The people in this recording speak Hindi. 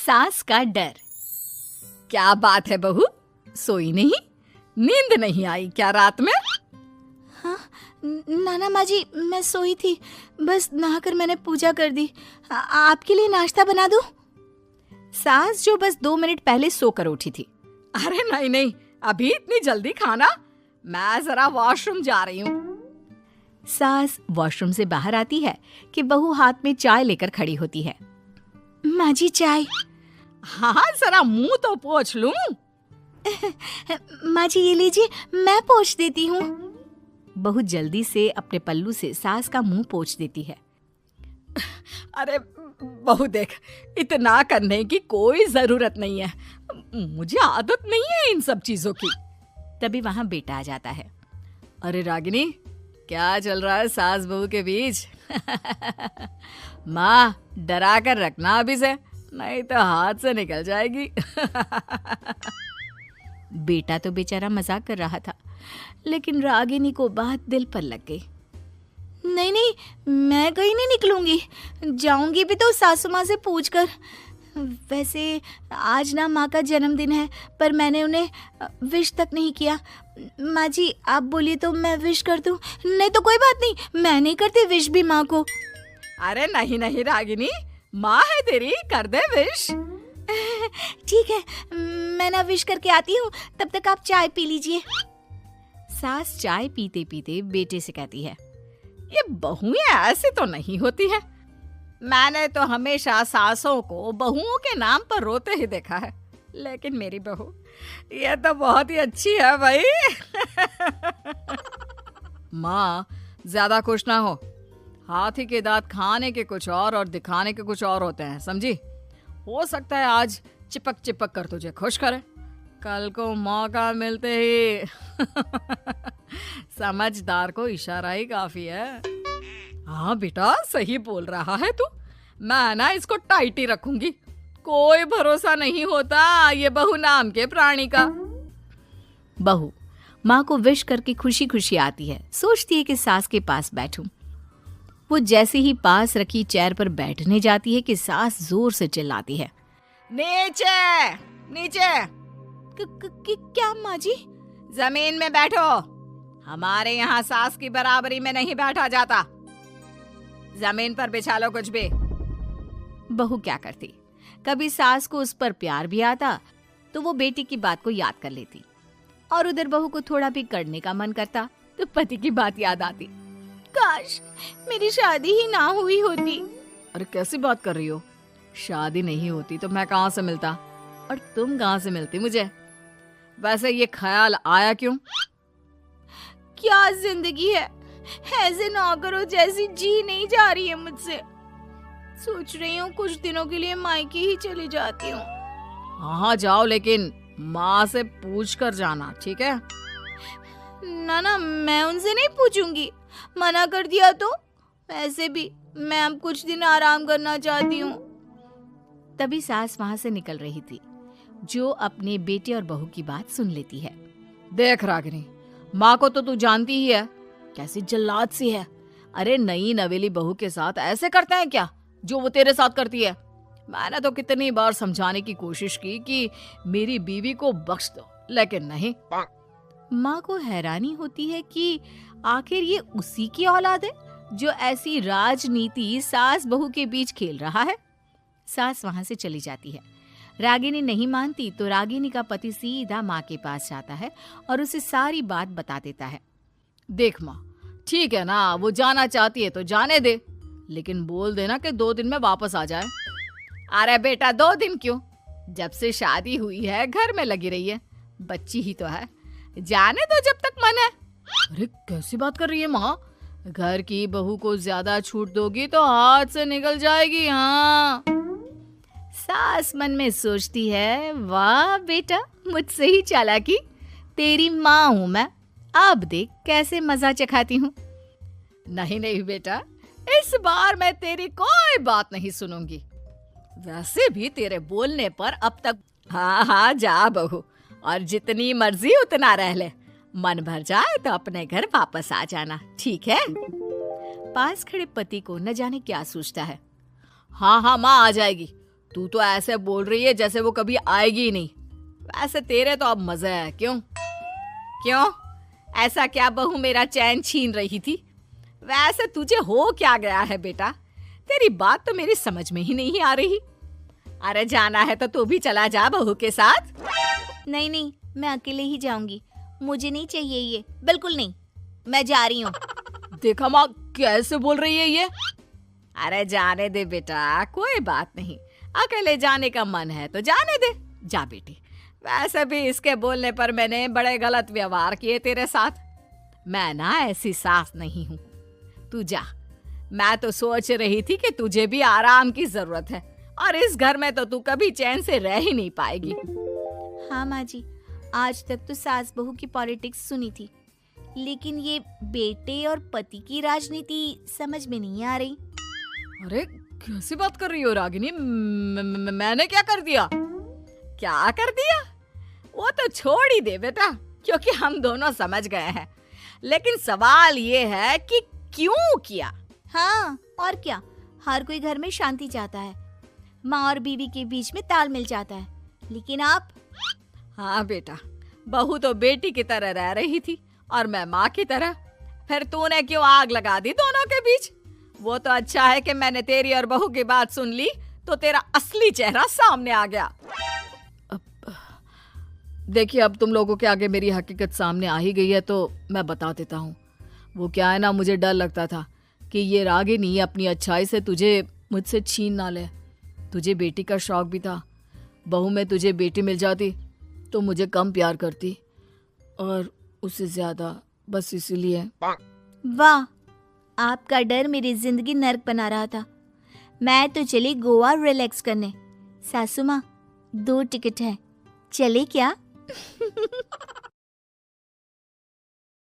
सास का डर। क्या बात है बहू, सोई नहीं? नींद नहीं आई क्या रात में? हाँ नाना माँ जी, मैं सोई थी, बस नहाकर मैंने पूजा कर दी। आपके लिए नाश्ता बना दूं? सास जो बस 2 मिनट पहले सोकर उठी थी। अरे नहीं नहीं, अभी इतनी जल्दी खाना? मैं जरा वॉशरूम जा रही हूँ। सास वॉशरूम से बाहर आती है कि बहू हाथ में चाय लेकर खड़ी होती है। माँ जी चाय। हाँ जरा मुंह तो पोंछ लूं। माँ जी ये लीजिए, मैं पोंछ देती हूँ। बहू जल्दी से अपने पल्लू से सास का मुंह पोंछ देती है। अरे बहू देख, इतना करने की कोई जरूरत नहीं है, मुझे आदत नहीं है इन सब चीजों की। तभी वहां बेटा आ जाता है। अरे रागिनी, क्या चल रहा है सास बहू के बीच? माँ डरा कर रखना अभी से, नहीं तो हाथ से निकल जाएगी। बेटा तो बेचारा मजाक कर रहा था, लेकिन रागिनी को बात दिल पर लग गई। नहीं नहीं, मैं कहीं नहीं निकलूंगी, जाऊंगी भी तो सासू माँ से पूछकर। वैसे आज ना माँ का जन्मदिन है, पर मैंने उन्हें विश तक नहीं किया। माँ जी आप बोलिए तो मैं विश कर दूं? नहीं तो कोई बात नहीं, मैं नहीं करती विश भी माँ को। अरे नहीं नहीं रागिनी, माँ है तेरी, कर दे विश। ठीक है, मैं ना विश करके आती हूँ, तब तक आप चाय पी लीजिए। सास चाय पीते पीते बेटे से कहती है, ये बहुएं ऐसी तो नहीं होती है। मैंने तो हमेशा सासों को बहुओं के नाम पर रोते ही देखा है, लेकिन मेरी बहू ये तो बहुत ही अच्छी है भाई। माँ ज्यादा खुश ना हो, हाथी के दांत खाने के कुछ और दिखाने के कुछ और होते हैं, समझी? हो सकता है आज चिपक चिपक कर तुझे खुश करे, कल को मौका मिलते ही समझदार को इशारा ही काफी है। हाँ बेटा सही बोल रहा है तू, मैं ना इसको टाइट ही रखूंगी, कोई भरोसा नहीं होता ये बहू नाम के प्राणी का। बहू माँ को विश करके खुशी खुशी आती है, सोचती है कि सास के पास बैठूं। वो जैसे ही पास रखी चेयर पर बैठने जाती है कि सास जोर से चिल्लाती है, नीचे नीचे। क्या माँ जी? जमीन में बैठो, हमारे यहाँ सास की बराबरी में नहीं बैठा जाता, जमीन पर बिछा लो कुछ भी। बहू क्या करती, कभी सास को उस पर प्यार भी आता तो वो बेटी की बात को याद कर लेती, और उधर बहू को थोड़ा भी करने का मन करता तो पति की बात याद आती। काश मेरी शादी ही ना हुई होती। अरे कैसी बात कर रही हो, शादी नहीं होती तो मैं कहाँ से मिलता और तुम कहाँ से मिलती मुझे? वैसे ये ख्याल आया क्यों? क्या जिंदगी है, ऐसे नौकरों जैसी जी नहीं जा रही है मुझसे। सोच रही हूँ कुछ दिनों के लिए मायके ही चली जाती हूँ। हाँ जाओ, लेकिन माँ से पूछ कर जाना, ठीक है? ना मैं उनसे नहीं पूछूंगी, मना कर दिया तो। वैसे भी मैं अब कुछ दिन आराम करना चाहती हूँ। तभी सास वहां से निकल रही थी, जो अपने बेटे और बहू की बात सुन लेती है। देख रागिनी, माँ को तो तू जानती ही है, कैसी जल्लाद सी है। अरे नई नवेली बहू के साथ ऐसे करते हैं क्या जो वो तेरे साथ करती है? मैंने तो कितनी बार समझाने की कोशिश की कि मेरी बीवी को बख्श दो, लेकिन नहीं। माँ को हैरानी होती है कि आखिर ये उसी की औलाद है जो ऐसी राजनीति सास बहू के बीच खेल रहा है। सास वहां से चली जाती है। रागिनी नहीं मानती तो रागिनी का पति सीधा माँ के पास जाता है और उसे सारी बात बता देता है। देख माँ, ठीक है ना, वो जाना चाहती है तो जाने दे, लेकिन बोल देना कि 2 दिन में वापस आ जाए। अरे बेटा 2 दिन क्यों, जब से शादी हुई है घर में लगी रही है, बच्ची ही तो है, जाने दो जब तक मन है। अरे कैसी बात कर रही है माँ, घर की बहू को ज्यादा छूट दोगी तो हाथ से निकल जाएगी। हाँ, सास मन में सोचती है, वाह बेटा मुझसे ही चालाकी, तेरी माँ हूं मैं, अब देख कैसे मजा चखाती हूँ। नहीं नहीं बेटा, इस बार मैं तेरी कोई बात नहीं सुनूंगी। वैसे भी तेरे बोलने पर अब तक। हाँ जा बहू, और जितनी मर्जी उतना रह ले, मन भर जाए तो अपने घर वापस आ जाना, ठीक है? पास खड़े पति को न जाने क्या सोचता है। हाँ माँ आ जाएगी, तू तो ऐसे बोल रही है जैसे वो कभी आएगी ही नहीं। वैसे तेरे तो अब मजे है। क्यों क्यों ऐसा क्या बहू मेरा चैन छीन रही थी? वैसे तुझे हो क्या गया है बेटा? तेरी बात तो मेरी समझ में ही नहीं आ रही। अरे जाना है तो तू भी चला जा बहू के साथ। नहीं नहीं, मैं अकेले ही जाऊंगी। मुझे नहीं चाहिए ये, बिल्कुल नहीं। मैं जा रही हूँ। देखा माँ कैसे बोल रही है ये। अरे जाने दे बेटा, कोई बात नहीं। अकेले जाने का मन है तो जाने दे। जा बेटी। वैसे भी इसके बोलने पर मैंने बड़े गलत व्यवहार किए तेरे साथ। मैं ना ऐसी सास नहीं हूँ। तू जा। मैं तो सोच रही थी कि तुझे भी आराम की जरूरत है और इस घर में तो तू कभी चैन से रह ही नहीं पाएगी। हाँ माँ जी, आज तक तो सास बहू की पॉलिटिक्स सुनी थी, लेकिन ये बेटे और पति की राजनीति समझ में नहीं आ रही। अरे कैसी बात कर रही हो रागिनी? मैंने क्या कर दिया? क्या कर दिया? वो तो छोड़ ही दे बेटा, क्योंकि हम दोनों समझ गए हैं। लेकिन सवाल ये है कि क्यों किया? हाँ और क्या, हर कोई घर में शांति चाहता है, माँ और बीवी के बीच में तालमेल चाहता है, लेकिन आप? हाँ बेटा, बहू तो बेटी की तरह रह रही थी और मैं माँ की तरह। फिर तूने क्यों आग लगा दी दोनों के बीच? वो तो अच्छा है कि मैंने तेरी और बहू की बात सुन ली तो तेरा असली चेहरा सामने आ गया। देखिए, अब तुम लोगों के आगे मेरी हकीकत सामने आ ही गई है तो मैं बता देता हूँ। वो क्या है ना, मुझे डर लगता था कि ये रागिनी अपनी अच्छाई से तुझे मुझसे छीन ना ले। तुझे बेटी का शौक भी था। बहू में तुझे बेटी मिल जाती तो मुझे कम प्यार करती और उससे ज्यादा, बस इसीलिए। वाह, आपका डर मेरी जिंदगी नर्क बना रहा था। मैं तो चली गोवा रिलैक्स करने। सासू माँ, 2 टिकट है, चले क्या?